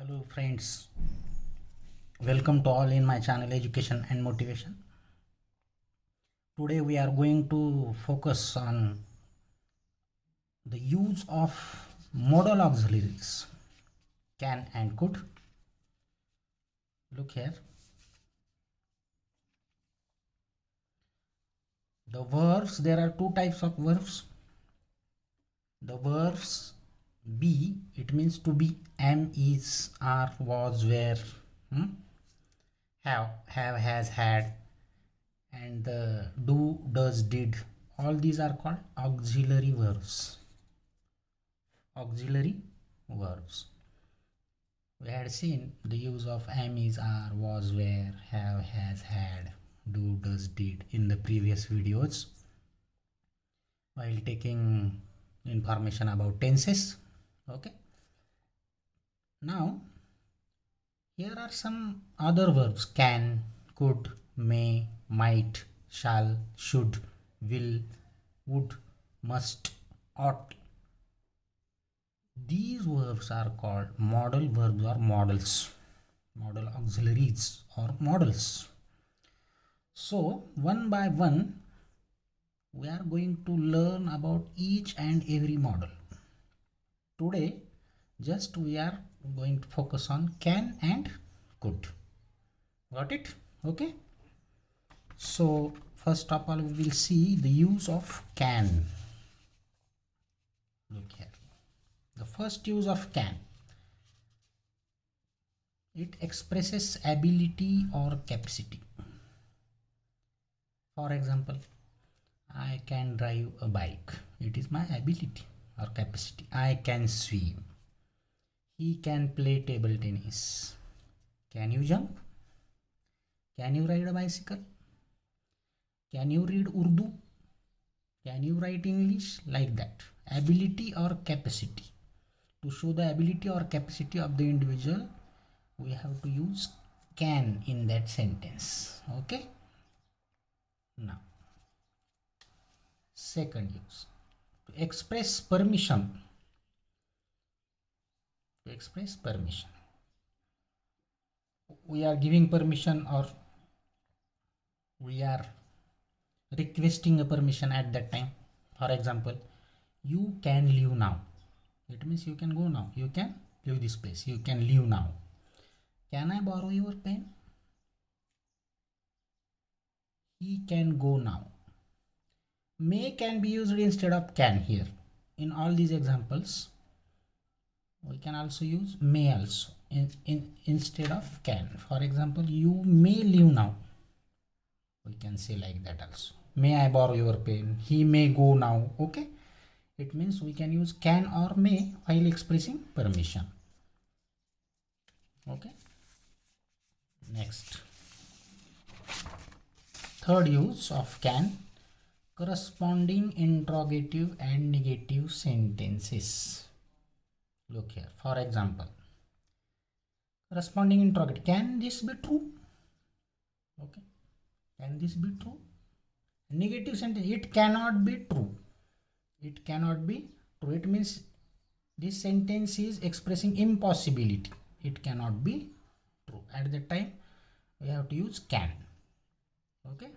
Hello friends, welcome to all in my channel Education and Motivation. Today we are going to focus on the use of modal auxiliaries can and could. Look here, the verbs, there are two types of verbs. The verbs be, it means to be, am, is, are, was, were, have, has, had, and the do, does, did, all these are called auxiliary verbs. Auxiliary verbs. We had seen the use of am, is, are, was, were, have, has, had, do, does, did in the previous videos while taking information about tenses. Okay, now here are some other verbs: can, could, may, might, shall, should, will, would, must, ought. These verbs are called modal verbs or modals, modal auxiliaries or modals. So one by one we are going to learn about each and every modal. Today just we are going to focus on can and could. Got it? Okay. So first of all we will see the use of can. Look here. The first use of can. It expresses ability or capacity. For example, I can drive a bike. It is my ability or capacity. I can swim. He can play table tennis. Can you jump? Can you ride a bicycle? Can you read Urdu? Can you write English? Like that. Ability or capacity. To show the ability or capacity of the individual, we have to use can in that sentence. Okay. Now, second use, to express permission. To express permission, we are giving permission or we are requesting a permission at that time. For example, you can leave now. It means you can go now. You can leave this place. You can leave now. Can I borrow your pen? He can go now. May can be used instead of can here. In all these examples, we can also use may also instead of can. For example, you may leave now. We can say like that also. May I borrow your pen? He may go now. Okay. It means we can use can or may while expressing permission. Okay. Next. Third use of can, corresponding interrogative and negative sentences. Look here. For example, corresponding interrogative. Can this be true? Okay. Can this be true? Negative sentence. It cannot be true. It cannot be true. It means this sentence is expressing impossibility. It cannot be true. At that time, we have to use can. Okay.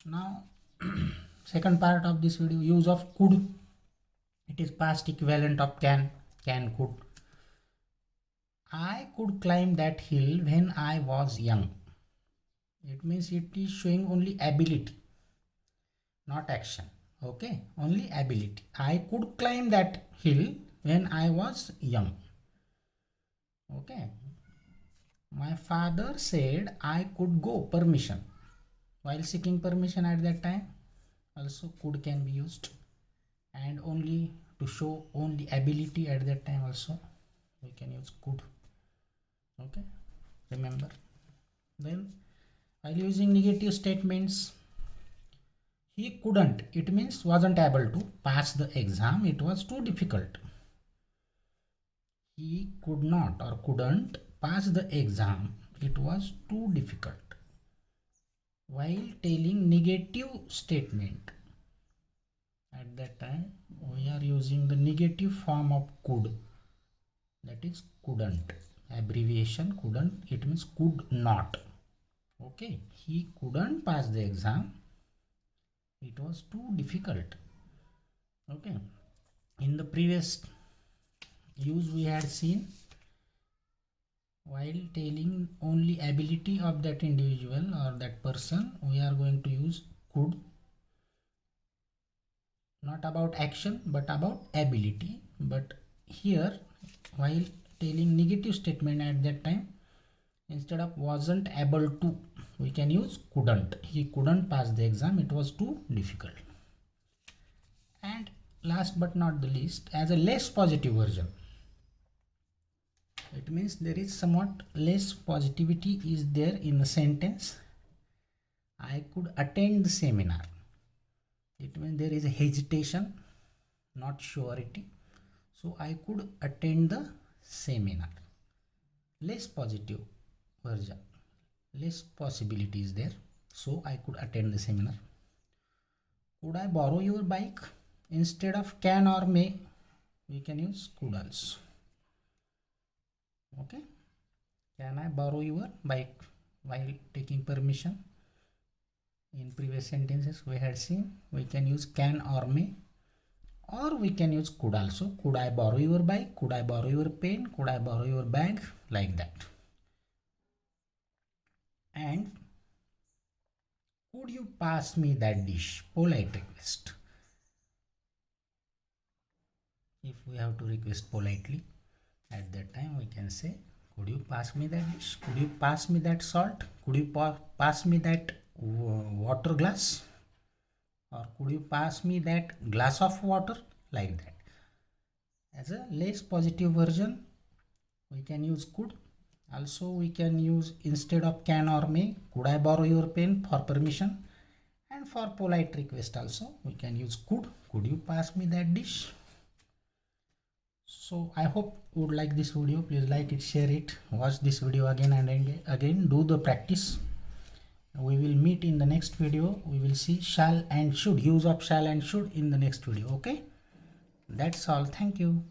Now, second part of this video, use of could. It is past equivalent of can. Can, could. I could climb that hill when I was young. It means it is showing only ability, not action. Okay, only ability. I could climb that hill when I was young. Okay. My father said I could go. Permission. While seeking permission at that time, also could can be used. And only to show only ability at that time also, we can use could. Okay. Remember. Then, while using negative statements, he couldn't. It means wasn't able to pass the exam. It was too difficult. He could not or couldn't pass the exam. It was too difficult. While telling negative statement, at that time we are using the negative form of could. That that is couldn't. Abbreviation couldn't, it means could not. Okay, he couldn't pass the exam, it was too difficult. Okay, in the previous use we had seen, while telling only ability of that individual or that person, we are going to use could, not about action but about ability. But here, while telling negative statement at that time, instead of wasn't able to, we can use couldn't. He couldn't pass the exam, it was too difficult. And last but not the least, as a less positive version, it means there is somewhat less positivity is there in the sentence. I could attend the seminar. It means there is a hesitation, not surety. So I could attend the seminar. Less positive version, less possibility is there. So I could attend the seminar. Could I borrow your bike? Instead of can or may, we can use could also. Okay, can I borrow your bike while taking permission? In previous sentences we had seen we can use can or may, or we can use could also. Could I borrow your bike? Could I borrow your pen? Could I borrow your bag? Like that. And could you pass me that dish? Polite request. If we have to request politely, at that time we can say, could you pass me that dish? Could you pass me that salt? Could you pass me that water glass? Or could you pass me that glass of water? Like that. As a less positive version, we can use could. Also we can use, instead of can or may, could I borrow your pen for permission? And for polite request also we can use could. Could you pass me that dish? So I hope you would like this video. Please like it, share it, watch this video again and again, do the practice. We will meet in the next video. We will see shall and should, use of shall and should in the next video. Okay, that's all. Thank you.